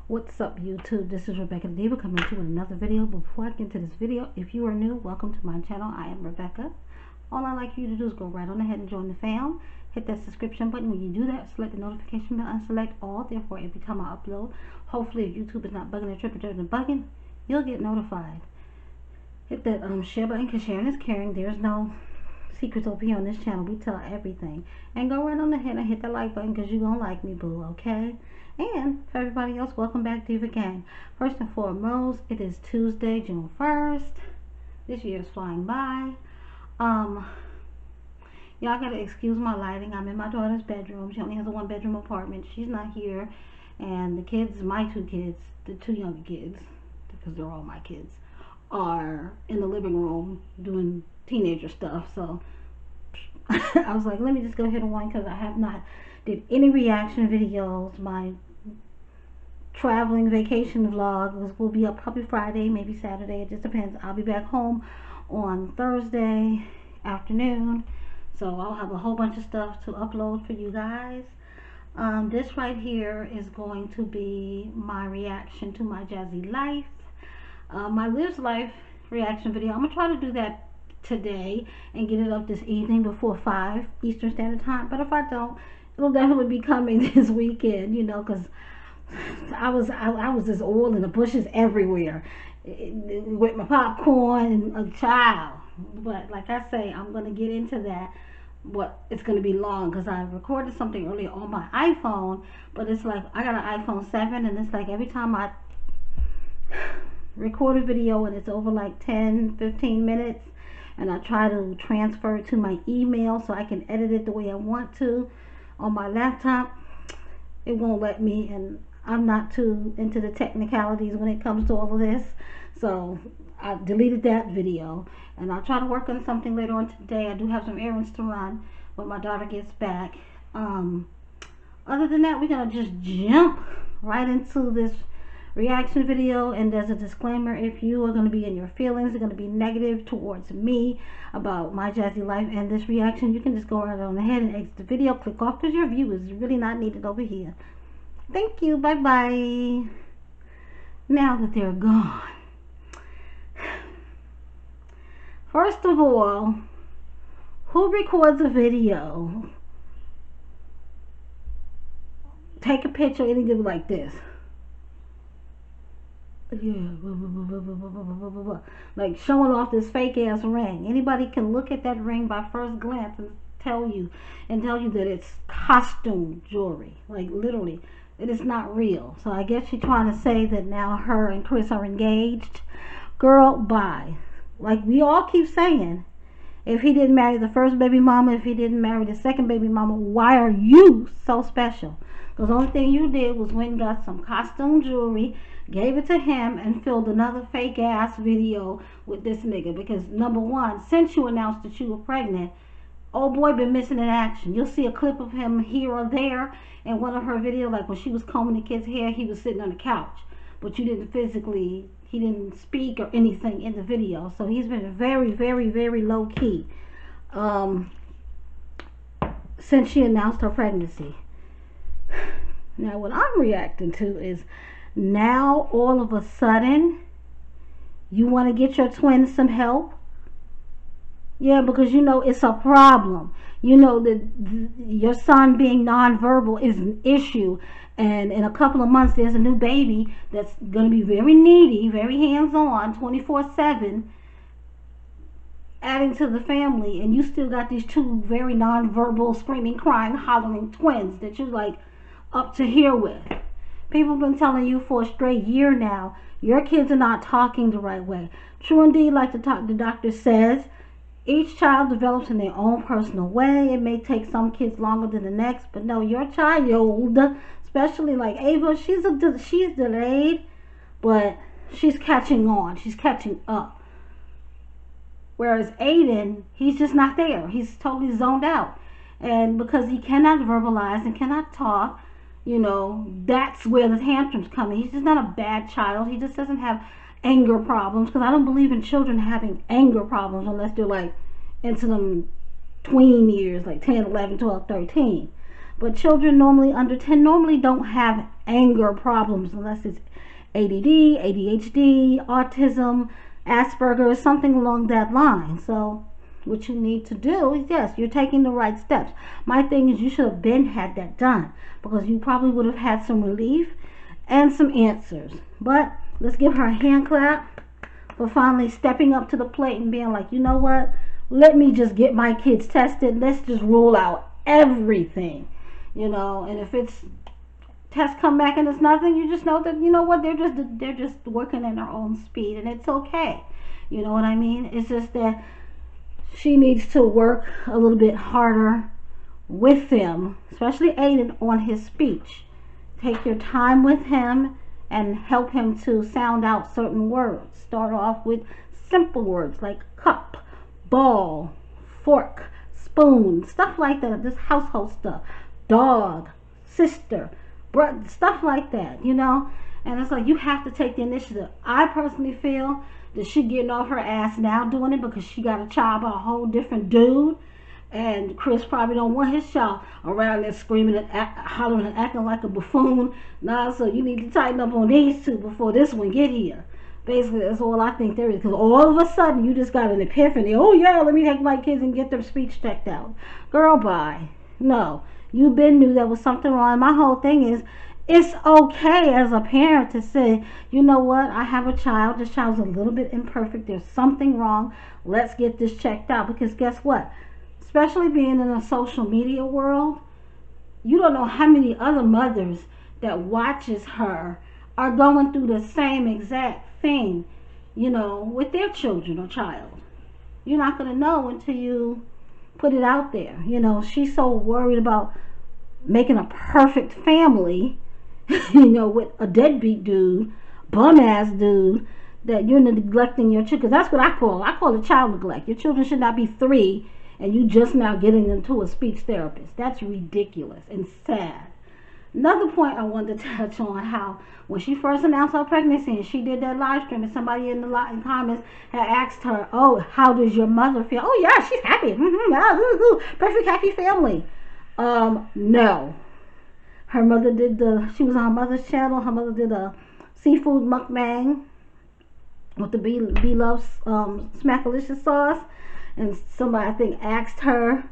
What's up, YouTube? This is Rebecca the Diva coming to you with another video. Before I get into this video, if you are new, welcome to my channel. I am Rebecca. All I'd like you to do is go right on ahead and join the fam. Hit that subscription button. When you do that, select the notification bell and select all. Therefore, every time I upload, hopefully if YouTube is not bugging and tripping and bugging, you'll get notified. Hit that share button because sharing is caring. There's no secrets over here on this channel. We tell everything. And go right on ahead and hit the like button because you're going to like me, boo, okay? And for everybody else, welcome back, Diva Gang. First and foremost, it is Tuesday, June 1st. This year is flying by. Y'all gotta excuse my lighting. I'm in my daughter's bedroom. She only has a one-bedroom apartment. She's not here. And the kids, my two kids, the two younger kids, because they're all my kids, are in the living room doing teenager stuff. So I was like, let me just go ahead and one, because I have not did any reaction videos. My traveling vacation vlog will be up probably Friday, maybe Saturday. It just depends. I'll be back home on Thursday afternoon, so I'll have a whole bunch of stuff to upload for you guys. This right here is going to be my reaction to my Jazzy Life, my Liv's Life reaction video. I'm gonna try to do that today and get it up this evening before 5 Eastern Standard Time, but if I don't, it'll definitely be coming this weekend, you know, because I was just oil in the bushes everywhere with my popcorn and a child. But like I say, I'm going to get into that, but it's going to be long because I recorded something earlier on my iPhone, but it's like I got an iPhone 7 and it's like every time I record a video and it's over like 10-15 minutes and I try to transfer it to my email so I can edit it the way I want to on my laptop, it won't let me, and I'm not too into the technicalities when it comes to all of this, so I deleted that video, and I'll try to work on something later on today. I do have some errands to run when my daughter gets back. Other than that, we're gonna just jump right into this reaction video, and there's a disclaimer: if you are going to be in your feelings, are going to be negative towards me about my Jazzy Life and this reaction, you can just go right on ahead and exit the video, click off, because your view is really not needed over here. Thank you, bye bye. Now that they're gone, first of all, who records a video, take a picture, and do like this? Yeah, like showing off this fake ass ring. Anybody can look at that ring by first glance and tell you that it's costume jewelry. Like literally, it is not real. So I guess she's trying to say that now her and Chris are engaged. Girl, bye. Like we all keep saying, if he didn't marry the first baby mama, if he didn't marry the second baby mama, why are you so special? Because the only thing you did was went and got some costume jewelry, gave it to him, and filmed another fake ass video with this nigga. Because number one, since you announced that you were pregnant, old boy been missing in action. You'll see a clip of him here or there in one of her videos, like when she was combing the kid's hair, he was sitting on the couch, but you didn't physically, he didn't speak or anything in the video. So he's been very, very, very low key since she announced her pregnancy. Now what I'm reacting to is, now all of a sudden you want to get your twins some help. Yeah, because you know it's a problem. You know that your son being nonverbal is an issue, and in a couple of months there's a new baby that's going to be very needy, very hands-on, 24/7, adding to the family, and you still got these two very nonverbal, screaming, crying, hollering twins that you're like up to here with. People have been telling you for a straight year now, your kids are not talking the right way. True indeed, like the doctor says, each child develops in their own personal way. It may take some kids longer than the next, but no, your child, especially like Ava, she's delayed, but she's catching on. She's catching up. Whereas Aiden, he's just not there. He's totally zoned out. And because he cannot verbalize and cannot talk, you know, that's where the tantrums come in. He's just not a bad child. He just doesn't have anger problems, because I don't believe in children having anger problems unless they're like into them tween years, like 10, 11, 12, 13. But children normally under 10 normally don't have anger problems unless it's ADD, ADHD, autism, Asperger's, something along that line. So what you need to do is, yes, you're taking the right steps. My thing is, you should have been had that done, because you probably would have had some relief and some answers. But let's give her a hand clap for finally stepping up to the plate and being like, you know what, let me just get my kids tested. Let's just rule out everything, and if it's tests come back and it's nothing, you just know that, you know what, they're just working at their own speed, and it's okay. You know what I mean? It's just that she needs to work a little bit harder with him, especially Aiden, on his speech. Take your time with him and help him to sound out certain words. Start off with simple words like cup, ball, fork, spoon, stuff like that. Just household stuff. Dog, sister, stuff like that, And it's like, you have to take the initiative. I personally feel that she getting off her ass now doing it because she got a child by a whole different dude. And Chris probably don't want his child around there screaming and hollering and acting like a buffoon. Nah, so you need to tighten up on these two before this one get here. Basically, that's all I think there is. Because all of a sudden, you just got an epiphany. Oh, yeah, let me take my kids and get their speech checked out. Girl, bye. No, you been knew there was something wrong. My whole thing is, it's okay as a parent to say, you know what, I have a child. This child's a little bit imperfect. There's something wrong. Let's get this checked out. Because guess what? Especially being in a social media world, you don't know how many other mothers that watches her are going through the same exact thing, with their children or child. You're not going to know until you put it out there. She's so worried about making a perfect family, with a deadbeat dude, bum ass dude, that you're neglecting your children. Because that's what I call it child neglect. Your children should not be 3 and you just now getting them to a speech therapist. That's ridiculous and sad. Another point I wanted to touch on, how when she first announced her pregnancy and she did that live stream, and somebody in the comments had asked her, oh, how does your mother feel? Oh yeah, she's happy. Perfect happy family. No. Her mother she was on her mother's channel. Her mother did a seafood mukbang with the Beloved Smackalicious sauce. And somebody, I think, asked her,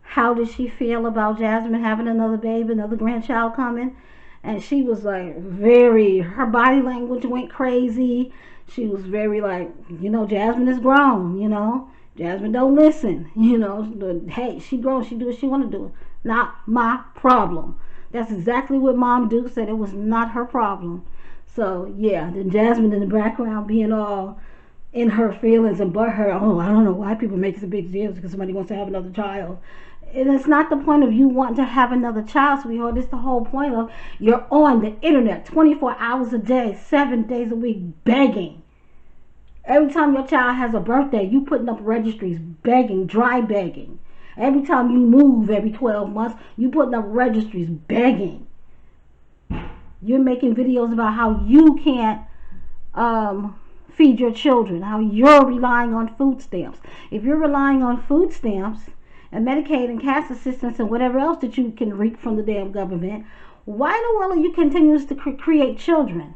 how did she feel about Jasmine having another baby, another grandchild coming? And she was like, her body language went crazy. She was very like, Jasmine is grown, Jasmine don't listen, hey, she grown, she do what she want to do. Not my problem. That's exactly what Mom Duke said. It was not her problem. So, yeah, then Jasmine in the background being all in her feelings and her, oh, I don't know why people make it a big deal because somebody wants to have another child. And it's not the point of you wanting to have another child, sweetheart. It's the whole point of you're on the internet 24 hours a day, 7 days a week, begging. Every time your child has a birthday, you putting up registries, begging, dry begging. Every time you move every 12 months, you putting up registries, begging. You're making videos about how you can't feed your children, how you're relying on food stamps. If you're relying on food stamps and Medicaid and cash assistance and whatever else that you can reap from the damn government, why in the world are you continuing to create children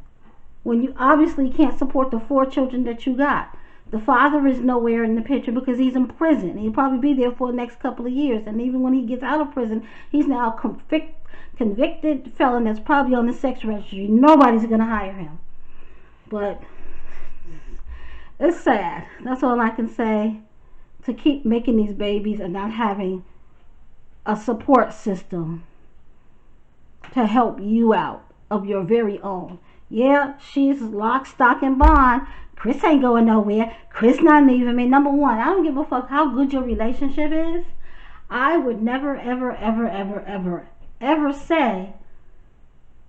when you obviously can't support the 4 children that you got? The father is nowhere in the picture because he's in prison. He'll probably be there for the next couple of years. And even when he gets out of prison, he's now a convicted felon that's probably on the sex registry. Nobody's going to hire him. But it's sad. That's all I can say. To keep making these babies and not having a support system to help you out of your very own. Yeah, she's lock, stock, and bond. Chris ain't going nowhere. Chris not leaving me. Number one, I don't give a fuck how good your relationship is. I would never, ever, ever, ever, ever, ever say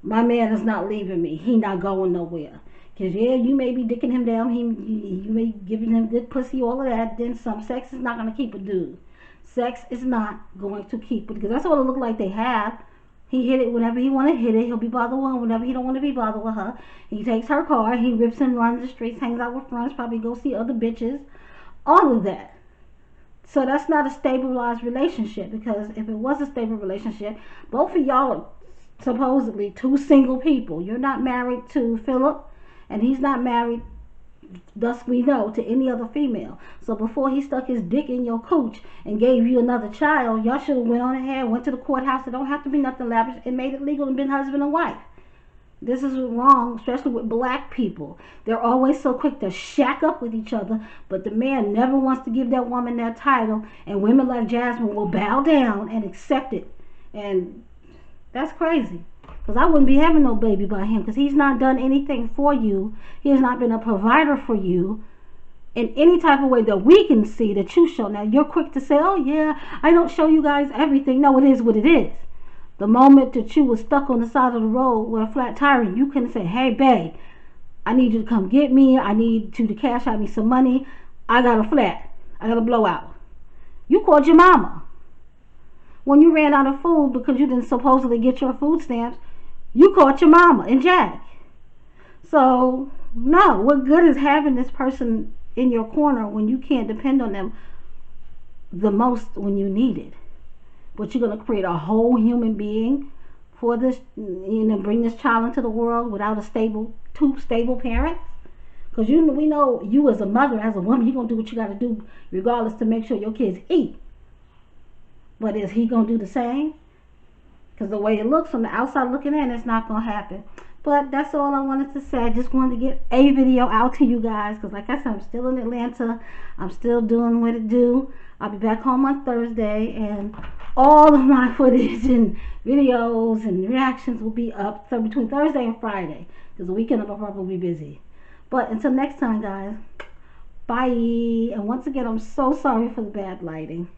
my man is not leaving me. He not going nowhere. Because, yeah, you may be dicking him down. You may be giving him good pussy, all of that. Then some. Sex is not going to keep a dude. Sex is not going to keep it. Because that's what it look like they have. He hit it whenever he want to hit it. He'll be bothered with her whenever he don't want to be bothered with her. He takes her car. He rips and runs the streets, hangs out with friends, probably go see other bitches. All of that. So that's not a stabilized relationship, because if it was a stable relationship, both of y'all are supposedly two single people. You're not married to Philip, and he's not married, thus we know, to any other female. So before he stuck his dick in your cooch and gave you another child, y'all should have went on ahead, went to the courthouse. It don't have to be nothing lavish, and made it legal and been husband and wife. This is wrong, especially with black people. They're always so quick to shack up with each other, but the man never wants to give that woman that title, and women like Jasmine will bow down and accept it. And that's crazy, because I wouldn't be having no baby by him, because he's not done anything for you. He has not been a provider for you in any type of way that we can see that you show. Now, you're quick to say, oh yeah, I don't show you guys everything. No, it is what it is. The moment that you were stuck on the side of the road with a flat tire, you couldn't say, hey babe, I need you to come get me. I need you to cash out me some money. I got a flat. I got a blowout. You called your mama. When you ran out of food because you didn't supposedly get your food stamps, you called your mama and Jack. So, no, what good is having this person in your corner when you can't depend on them the most when you need it? But you're going to create a whole human being for this, bring this child into the world without two stable parents? Because we know you as a mother, as a woman, you're going to do what you got to do regardless to make sure your kids eat. But is he going to do the same? Because the way it looks from the outside looking in, it's not going to happen. But that's all I wanted to say. I just wanted to get a video out to you guys, because like I said, I'm still in Atlanta. I'm still doing what it do. I'll be back home on Thursday, and all of my footage and videos and reactions will be up between Thursday and Friday, because the weekend I'll probably be busy. But until next time, guys, bye. And once again, I'm so sorry for the bad lighting.